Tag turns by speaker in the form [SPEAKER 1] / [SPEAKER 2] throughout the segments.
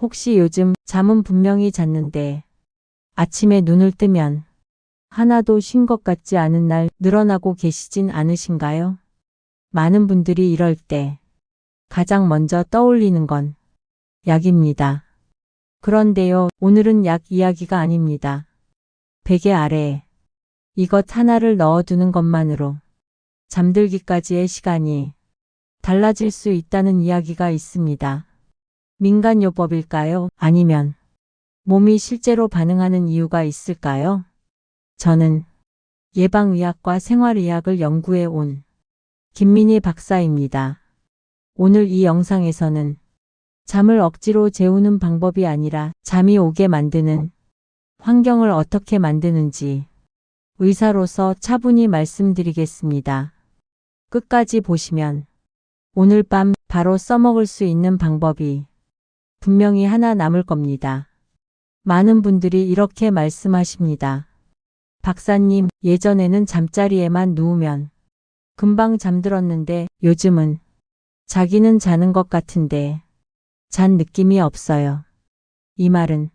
[SPEAKER 1] 혹시 요즘 잠은 분명히 잤는데 아침에 눈을 뜨면 하나도 쉰 것 같지 않은 날 늘어나고 계시진 않으신가요? 많은 분들이 이럴 때 가장 먼저 떠올리는 건 약입니다. 그런데요, 오늘은 약 이야기가 아닙니다. 베개 아래에 이것 하나를 넣어두는 것만으로 잠들기까지의 시간이 달라질 수 있다는 이야기가 있습니다. 민간요법일까요? 아니면 몸이 실제로 반응하는 이유가 있을까요? 저는 예방의학과 생활의학을 연구해 온 김민희 박사입니다. 오늘 이 영상에서는 잠을 억지로 재우는 방법이 아니라 잠이 오게 만드는 환경을 어떻게 만드는지 의사로서 차분히 말씀드리겠습니다. 끝까지 보시면 오늘 밤 바로 써먹을 수 있는 방법이 분명히 하나 남을 겁니다. 많은 분들이 이렇게 말씀하십니다. 박사님, 예전에는 잠자리에만 누우면 금방 잠들었는데 요즘은 자기는 자는 것 같은데 잔 느낌이 없어요. 이 말은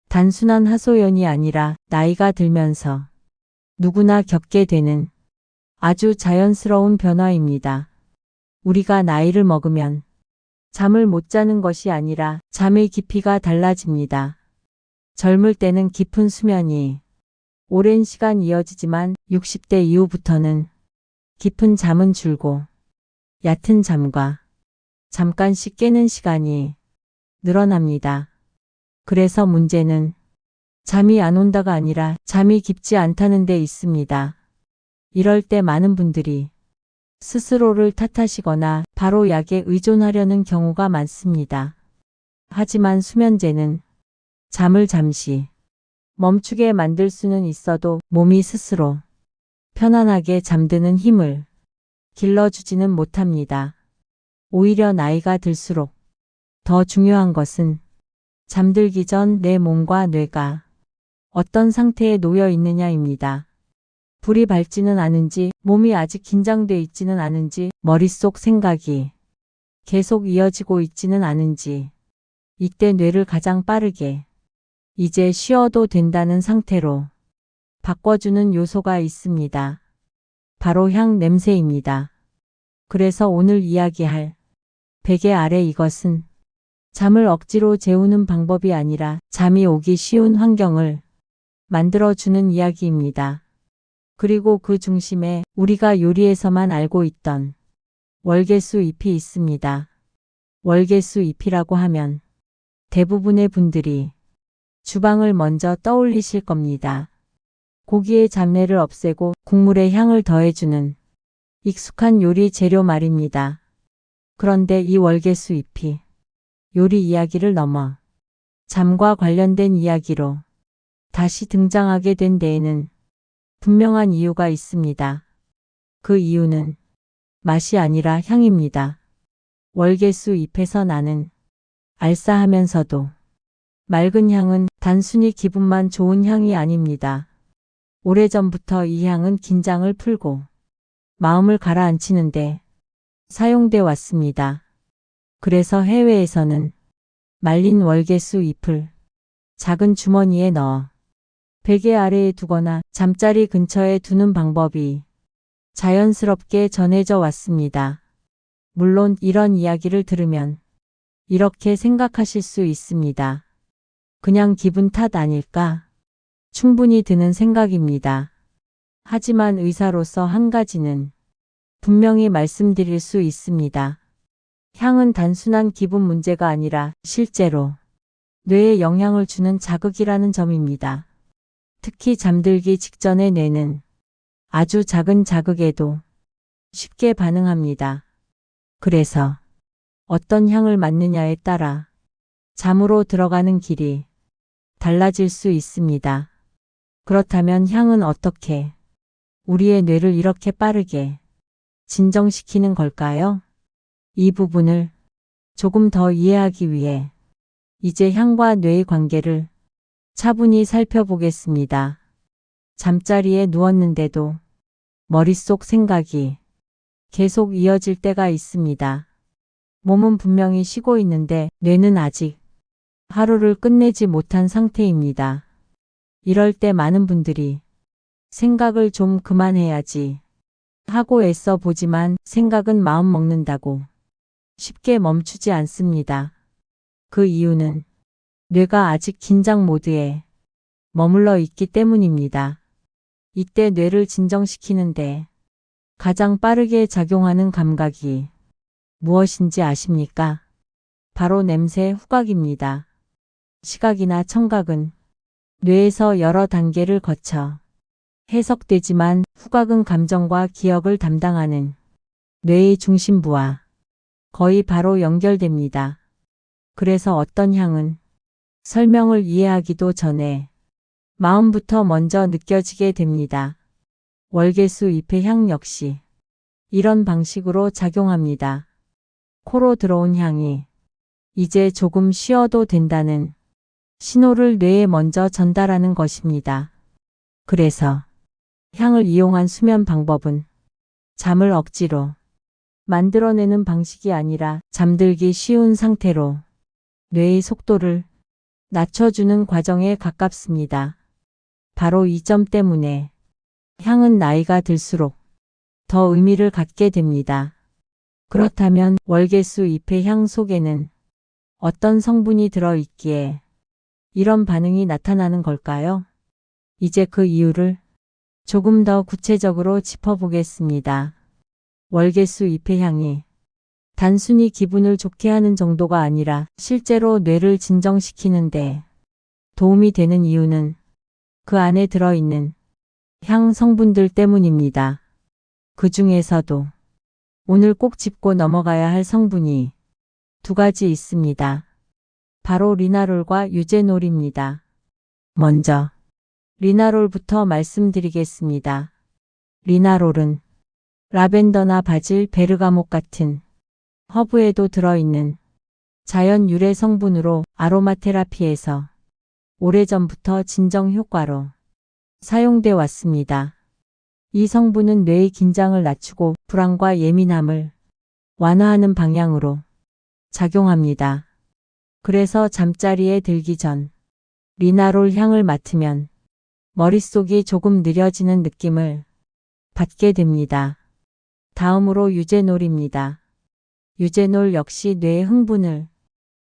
[SPEAKER 1] 단순한 하소연이 아니라 나이가 들면서 누구나 겪게 되는 아주 자연스러운 변화입니다. 우리가 나이를 먹으면 잠을 못 자는 것이 아니라 잠의 깊이가 달라집니다. 젊을 때는 깊은 수면이 오랜 시간 이어지지만 60대 이후부터는 깊은 잠은 줄고 얕은 잠과 잠깐씩 깨는 시간이 늘어납니다. 그래서 문제는 잠이 안 온다가 아니라 잠이 깊지 않다는 데 있습니다. 이럴 때 많은 분들이 스스로를 탓하시거나 바로 약에 의존하려는 경우가 많습니다. 하지만 수면제는 잠을 잠시 멈추게 만들 수는 있어도 몸이 스스로 편안하게 잠드는 힘을 길러주지는 못합니다. 오히려 나이가 들수록 더 중요한 것은 잠들기 전 내 몸과 뇌가 어떤 상태에 놓여 있느냐입니다. 불이 밝지는 않은지, 몸이 아직 긴장돼 있지는 않은지, 머릿속 생각이 계속 이어지고 있지는 않은지, 이때 뇌를 가장 빠르게 이제 쉬어도 된다는 상태로 바꿔주는 요소가 있습니다. 바로 향 냄새입니다. 그래서 오늘 이야기할 베개 아래 이것은 잠을 억지로 재우는 방법이 아니라 잠이 오기 쉬운 환경을 만들어주는 이야기입니다. 그리고 그 중심에 우리가 요리에서만 알고 있던 월계수 잎이 있습니다. 월계수 잎이라고 하면 대부분의 분들이 주방을 먼저 떠올리실 겁니다. 고기의 잡내를 없애고 국물에 향을 더해주는 익숙한 요리 재료 말입니다. 그런데 이 월계수 잎이 요리 이야기를 넘어 잠과 관련된 이야기로 다시 등장하게 된 데에는 분명한 이유가 있습니다. 그 이유는 맛이 아니라 향입니다. 월계수 잎에서 나는 알싸하면서도 맑은 향은 단순히 기분만 좋은 향이 아닙니다. 오래전부터 이 향은 긴장을 풀고 마음을 가라앉히는데 사용돼 왔습니다. 그래서 해외에서는 말린 월계수 잎을 작은 주머니에 넣어 베개 아래에 두거나 잠자리 근처에 두는 방법이 자연스럽게 전해져 왔습니다. 물론 이런 이야기를 들으면 이렇게 생각하실 수 있습니다. 그냥 기분 탓 아닐까? 충분히 드는 생각입니다. 하지만 의사로서 한 가지는 분명히 말씀드릴 수 있습니다. 향은 단순한 기분 문제가 아니라 실제로 뇌에 영향을 주는 자극이라는 점입니다. 특히 잠들기 직전의 뇌는 아주 작은 자극에도 쉽게 반응합니다. 그래서 어떤 향을 맡느냐에 따라 잠으로 들어가는 길이 달라질 수 있습니다. 그렇다면 향은 어떻게 우리의 뇌를 이렇게 빠르게 진정시키는 걸까요? 이 부분을 조금 더 이해하기 위해 이제 향과 뇌의 관계를 차분히 살펴보겠습니다. 잠자리에 누웠는데도 머릿속 생각이 계속 이어질 때가 있습니다. 몸은 분명히 쉬고 있는데 뇌는 아직 하루를 끝내지 못한 상태입니다. 이럴 때 많은 분들이 생각을 좀 그만해야지 하고 애써 보지만 생각은 마음 먹는다고 쉽게 멈추지 않습니다. 그 이유는 뇌가 아직 긴장 모드에 머물러 있기 때문입니다. 이때 뇌를 진정시키는데 가장 빠르게 작용하는 감각이 무엇인지 아십니까? 바로 냄새 후각입니다. 시각이나 청각은 뇌에서 여러 단계를 거쳐 해석되지만 후각은 감정과 기억을 담당하는 뇌의 중심부와 거의 바로 연결됩니다. 그래서 어떤 향은 설명을 이해하기도 전에 마음부터 먼저 느껴지게 됩니다. 월계수 잎의 향 역시 이런 방식으로 작용합니다. 코로 들어온 향이 이제 조금 쉬어도 된다는 신호를 뇌에 먼저 전달하는 것입니다. 그래서 향을 이용한 수면 방법은 잠을 억지로 만들어내는 방식이 아니라 잠들기 쉬운 상태로 뇌의 속도를 낮춰주는 과정에 가깝습니다. 바로 이 점 때문에 향은 나이가 들수록 더 의미를 갖게 됩니다. 그렇다면 월계수 잎의 향 속에는 어떤 성분이 들어있기에 이런 반응이 나타나는 걸까요? 이제 그 이유를 조금 더 구체적으로 짚어보겠습니다. 월계수 잎의 향이 단순히 기분을 좋게 하는 정도가 아니라 실제로 뇌를 진정시키는데 도움이 되는 이유는 그 안에 들어있는 향 성분들 때문입니다. 그 중에서도 오늘 꼭 짚고 넘어가야 할 성분이 두 가지 있습니다. 바로 리나롤과 유제놀입니다. 먼저 리나롤부터 말씀드리겠습니다. 리나롤은 라벤더나 바질, 베르가못 같은 허브에도 들어있는 자연 유래 성분으로 아로마 테라피에서 오래전부터 진정 효과로 사용돼 왔습니다. 이 성분은 뇌의 긴장을 낮추고 불안과 예민함을 완화하는 방향으로 작용합니다. 그래서 잠자리에 들기 전 리나롤 향을 맡으면 머릿속이 조금 느려지는 느낌을 받게 됩니다. 다음으로 유제놀입니다. 유제놀 역시 뇌의 흥분을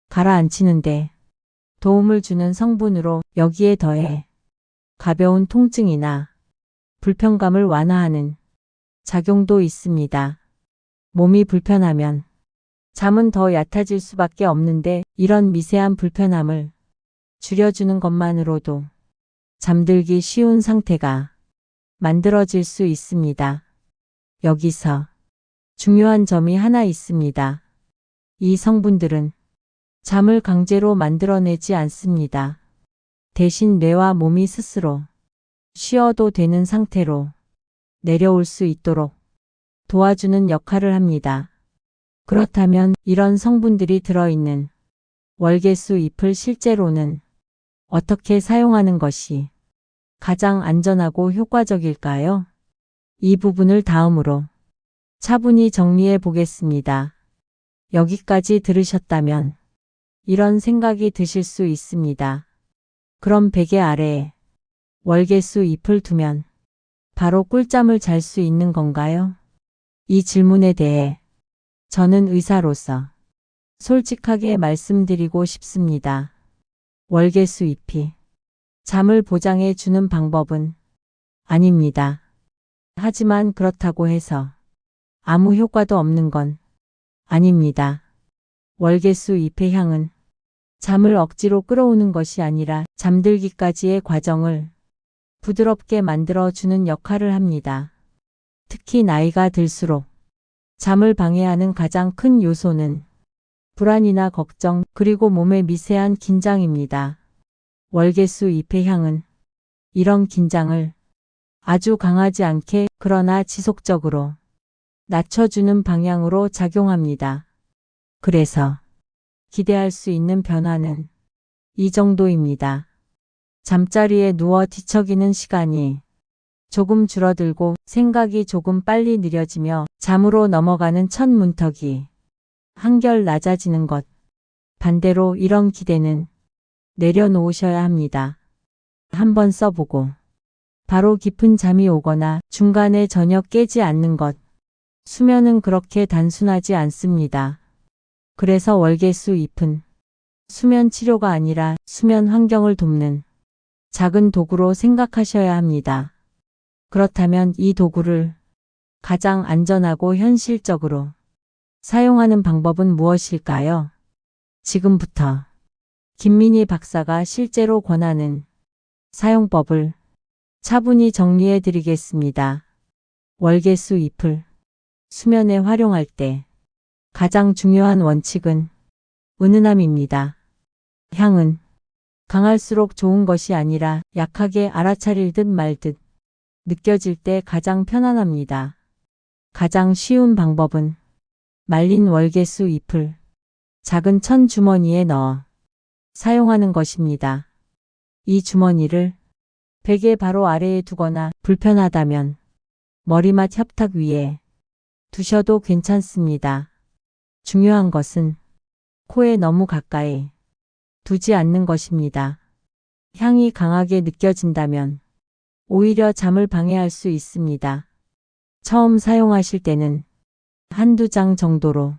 [SPEAKER 1] 가라앉히는데 도움을 주는 성분으로 여기에 더해 가벼운 통증이나 불편감을 완화하는 작용도 있습니다. 몸이 불편하면 잠은 더 얕아질 수밖에 없는데 이런 미세한 불편함을 줄여주는 것만으로도 잠들기 쉬운 상태가 만들어질 수 있습니다. 여기서 중요한 점이 하나 있습니다. 이 성분들은 잠을 강제로 만들어내지 않습니다. 대신 뇌와 몸이 스스로 쉬어도 되는 상태로 내려올 수 있도록 도와주는 역할을 합니다. 그렇다면 이런 성분들이 들어있는 월계수 잎을 실제로는 어떻게 사용하는 것이 가장 안전하고 효과적일까요? 이 부분을 다음으로 차분히 정리해 보겠습니다. 여기까지 들으셨다면 이런 생각이 드실 수 있습니다. 그럼 베개 아래에 월계수 잎을 두면 바로 꿀잠을 잘 수 있는 건가요? 이 질문에 대해 저는 의사로서 솔직하게 말씀드리고 싶습니다. 월계수 잎이 잠을 보장해 주는 방법은 아닙니다. 하지만 그렇다고 해서 아무 효과도 없는 건 아닙니다. 월계수 잎의 향은 잠을 억지로 끌어오는 것이 아니라 잠들기까지의 과정을 부드럽게 만들어주는 역할을 합니다. 특히 나이가 들수록 잠을 방해하는 가장 큰 요소는 불안이나 걱정 그리고 몸의 미세한 긴장입니다. 월계수 잎의 향은 이런 긴장을 아주 강하지 않게 그러나 지속적으로 낮춰주는 방향으로 작용합니다. 그래서 기대할 수 있는 변화는 이 정도입니다. 잠자리에 누워 뒤척이는 시간이 조금 줄어들고 생각이 조금 빨리 느려지며 잠으로 넘어가는 첫 문턱이 한결 낮아지는 것. 반대로 이런 기대는 내려놓으셔야 합니다. 한번 써보고 바로 깊은 잠이 오거나 중간에 전혀 깨지 않는 것. 수면은 그렇게 단순하지 않습니다. 그래서 월계수 잎은 수면 치료가 아니라 수면 환경을 돕는 작은 도구로 생각하셔야 합니다. 그렇다면 이 도구를 가장 안전하고 현실적으로 사용하는 방법은 무엇일까요? 지금부터 김민희 박사가 실제로 권하는 사용법을 차분히 정리해 드리겠습니다. 월계수 잎을 수면에 활용할 때 가장 중요한 원칙은 은은함입니다. 향은 강할수록 좋은 것이 아니라 약하게 알아차릴 듯 말 듯 느껴질 때 가장 편안합니다. 가장 쉬운 방법은 말린 월계수 잎을 작은 천 주머니에 넣어 사용하는 것입니다. 이 주머니를 베개 바로 아래에 두거나 불편하다면 머리맡 협탁 위에 두셔도 괜찮습니다. 중요한 것은 코에 너무 가까이 두지 않는 것입니다. 향이 강하게 느껴진다면 오히려 잠을 방해할 수 있습니다. 처음 사용하실 때는 한두 장 정도로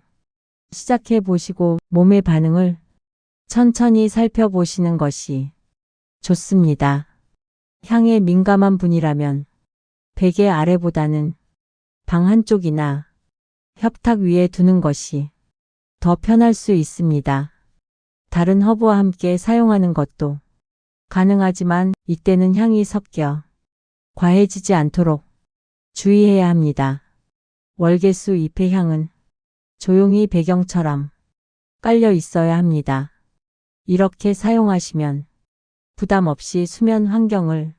[SPEAKER 1] 시작해 보시고 몸의 반응을 천천히 살펴보시는 것이 좋습니다. 향에 민감한 분이라면 베개 아래보다는 방 한쪽이나 협탁 위에 두는 것이 더 편할 수 있습니다. 다른 허브와 함께 사용하는 것도 가능하지만 이때는 향이 섞여 과해지지 않도록 주의해야 합니다. 월계수 잎의 향은 조용히 배경처럼 깔려 있어야 합니다. 이렇게 사용하시면 부담 없이 수면 환경을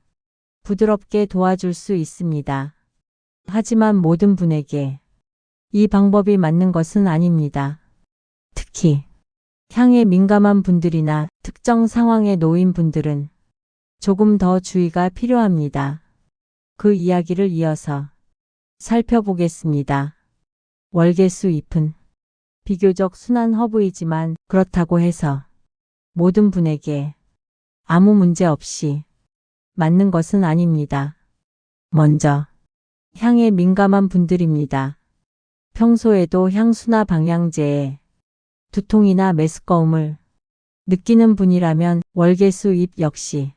[SPEAKER 1] 부드럽게 도와줄 수 있습니다. 하지만 모든 분에게 이 방법이 맞는 것은 아닙니다. 특히 향에 민감한 분들이나 특정 상황에 놓인 분들은 조금 더 주의가 필요합니다. 그 이야기를 이어서 살펴보겠습니다. 월계수 잎은 비교적 순한 허브이지만 그렇다고 해서 모든 분에게 아무 문제 없이 맞는 것은 아닙니다. 먼저 향에 민감한 분들입니다. 평소에도 향수나 방향제에 두통이나 메스꺼움을 느끼는 분이라면 월계수 잎 역시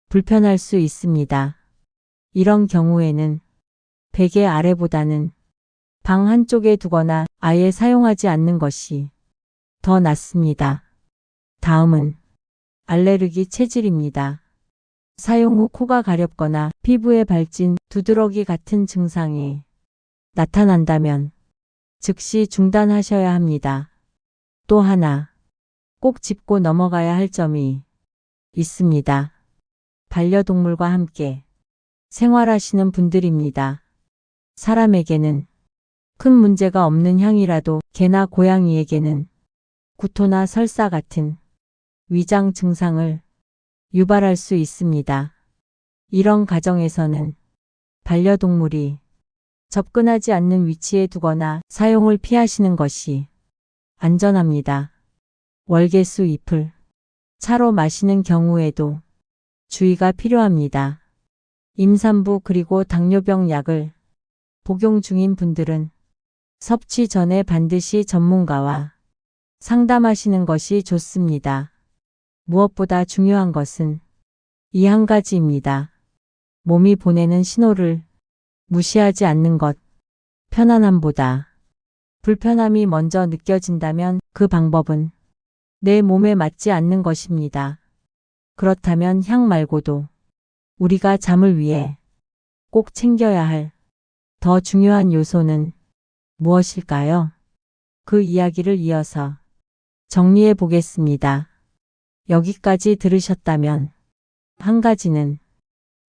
[SPEAKER 1] 불편할 수 있습니다. 이런 경우에는 베개 아래보다는 방 한쪽에 두거나 아예 사용하지 않는 것이 더 낫습니다. 다음은 알레르기 체질입니다. 사용 후 코가 가렵거나 피부에 발진, 두드러기 같은 증상이 나타난다면 즉시 중단하셔야 합니다. 또 하나 꼭 짚고 넘어가야 할 점이 있습니다. 반려동물과 함께 생활하시는 분들입니다. 사람에게는 큰 문제가 없는 향이라도 개나 고양이에게는 구토나 설사 같은 위장 증상을 유발할 수 있습니다. 이런 가정에서는 반려동물이 접근하지 않는 위치에 두거나 사용을 피하시는 것이 안전합니다. 월계수 잎을 차로 마시는 경우에도 주의가 필요합니다. 임산부 그리고 당뇨병 약을 복용 중인 분들은 섭취 전에 반드시 전문가와 상담하시는 것이 좋습니다. 무엇보다 중요한 것은 이 한 가지입니다. 몸이 보내는 신호를 무시하지 않는 것. 편안함보다 불편함이 먼저 느껴진다면 그 방법은 내 몸에 맞지 않는 것입니다. 그렇다면 향 말고도 우리가 잠을 위해 꼭 챙겨야 할 더 중요한 요소는 무엇일까요? 그 이야기를 이어서 정리해 보겠습니다. 여기까지 들으셨다면 한 가지는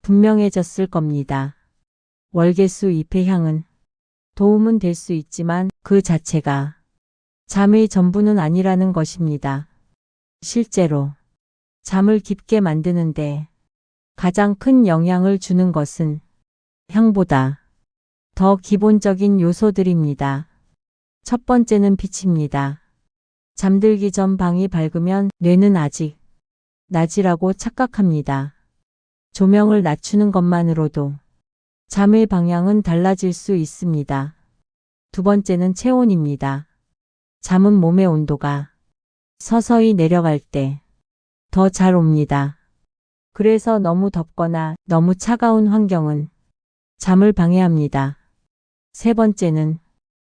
[SPEAKER 1] 분명해졌을 겁니다. 월계수 잎의 향은 도움은 될 수 있지만 그 자체가 잠의 전부는 아니라는 것입니다. 실제로 잠을 깊게 만드는데 가장 큰 영향을 주는 것은 향보다 더 기본적인 요소들입니다. 첫 번째는 빛입니다. 잠들기 전 방이 밝으면 뇌는 아직 낮이라고 착각합니다. 조명을 낮추는 것만으로도 잠의 방향은 달라질 수 있습니다. 두 번째는 체온입니다. 잠은 몸의 온도가 서서히 내려갈 때 더 잘 옵니다. 그래서 너무 덥거나 너무 차가운 환경은 잠을 방해합니다. 세 번째는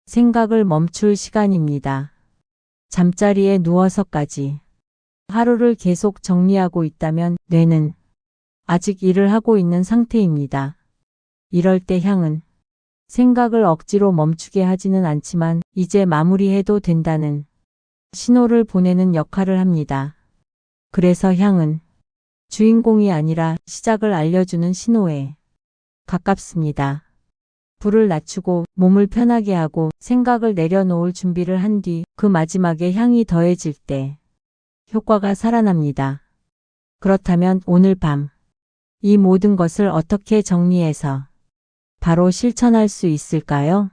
[SPEAKER 1] 생각을 멈출 시간입니다. 잠자리에 누워서까지 하루를 계속 정리하고 있다면 뇌는 아직 일을 하고 있는 상태입니다. 이럴 때 향은 생각을 억지로 멈추게 하지는 않지만 이제 마무리해도 된다는 신호를 보내는 역할을 합니다. 그래서 향은 주인공이 아니라 시작을 알려주는 신호에 가깝습니다. 불을 낮추고 몸을 편하게 하고 생각을 내려놓을 준비를 한 뒤 그 마지막에 향이 더해질 때 효과가 살아납니다. 그렇다면 오늘 밤 이 모든 것을 어떻게 정리해서 바로 실천할 수 있을까요?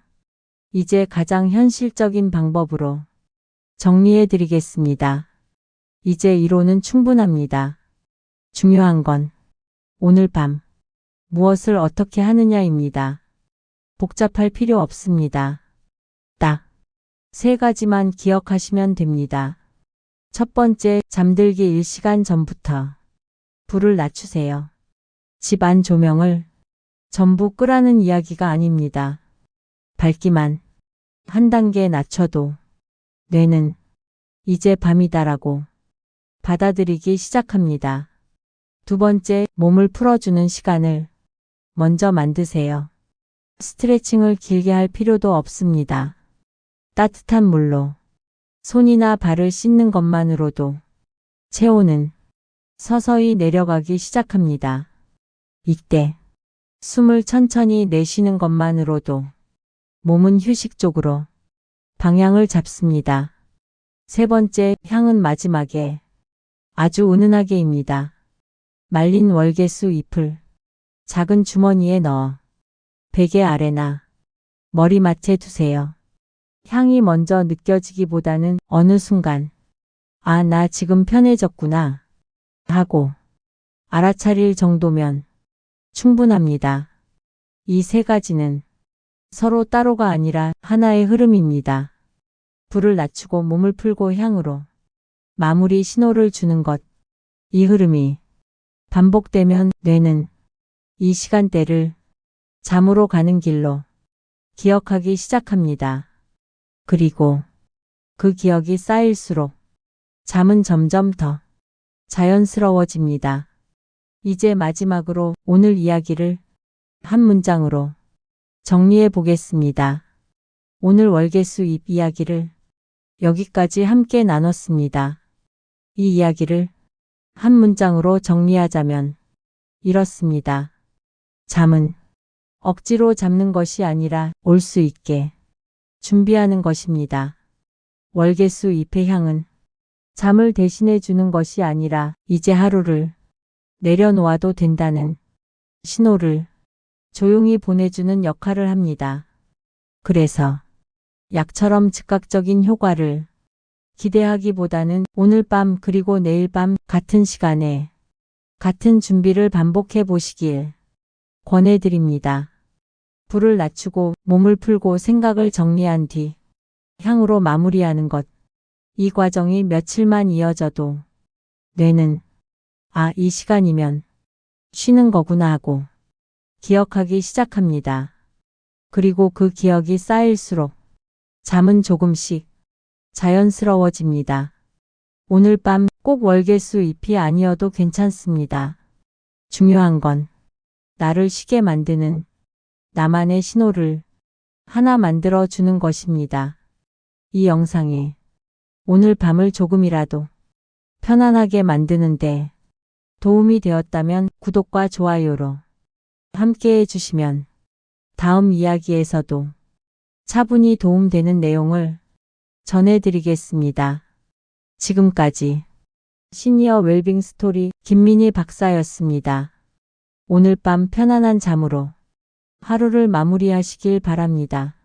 [SPEAKER 1] 이제 가장 현실적인 방법으로 정리해 드리겠습니다. 이제 이론은 충분합니다. 중요한 건 오늘 밤 무엇을 어떻게 하느냐입니다. 복잡할 필요 없습니다. 딱 세 가지만 기억하시면 됩니다. 첫 번째, 잠들기 1시간 전부터 불을 낮추세요. 집 안 조명을 전부 끄라는 이야기가 아닙니다. 밝기만 한 단계 낮춰도 뇌는 이제 밤이다라고 받아들이기 시작합니다. 두 번째, 몸을 풀어주는 시간을 먼저 만드세요. 스트레칭을 길게 할 필요도 없습니다. 따뜻한 물로 손이나 발을 씻는 것만으로도 체온은 서서히 내려가기 시작합니다. 이때 숨을 천천히 내쉬는 것만으로도 몸은 휴식 쪽으로 방향을 잡습니다. 세 번째, 향은 마지막에 아주 은은하게입니다. 말린 월계수 잎을 작은 주머니에 넣어 베개 아래나 머리맡에 두세요. 향이 먼저 느껴지기보다는 어느 순간 아, 나 지금 편해졌구나 하고 알아차릴 정도면 충분합니다. 이 세 가지는 서로 따로가 아니라 하나의 흐름입니다. 불을 낮추고 몸을 풀고 향으로 마무리 신호를 주는 것. 이 흐름이 반복되면 뇌는 이 시간대를 잠으로 가는 길로 기억하기 시작합니다. 그리고 그 기억이 쌓일수록 잠은 점점 더 자연스러워집니다. 이제 마지막으로 오늘 이야기를 한 문장으로 정리해 보겠습니다. 오늘 월계수 잎 이야기를 여기까지 함께 나눴습니다. 이 이야기를 한 문장으로 정리하자면 이렇습니다. 잠은 억지로 잡는 것이 아니라 올 수 있게 준비하는 것입니다. 월계수 잎의 향은 잠을 대신해 주는 것이 아니라 이제 하루를 내려놓아도 된다는 신호를 조용히 보내주는 역할을 합니다. 그래서 약처럼 즉각적인 효과를 기대하기보다는 오늘 밤 그리고 내일 밤 같은 시간에 같은 준비를 반복해 보시길 권해드립니다. 불을 낮추고 몸을 풀고 생각을 정리한 뒤 향으로 마무리하는 것. 이 과정이 며칠만 이어져도 뇌는 아, 이 시간이면 쉬는 거구나 하고 기억하기 시작합니다. 그리고 그 기억이 쌓일수록 잠은 조금씩 자연스러워집니다. 오늘 밤 꼭 월계수 잎이 아니어도 괜찮습니다. 중요한 건 나를 쉬게 만드는 나만의 신호를 하나 만들어 주는 것입니다. 이 영상이 오늘 밤을 조금이라도 편안하게 만드는데 도움이 되었다면 구독과 좋아요로 함께 해주시면 다음 이야기에서도 차분히 도움되는 내용을 전해드리겠습니다. 지금까지 시니어 웰빙 스토리 김민희 박사였습니다. 오늘 밤 편안한 잠으로 하루를 마무리하시길 바랍니다.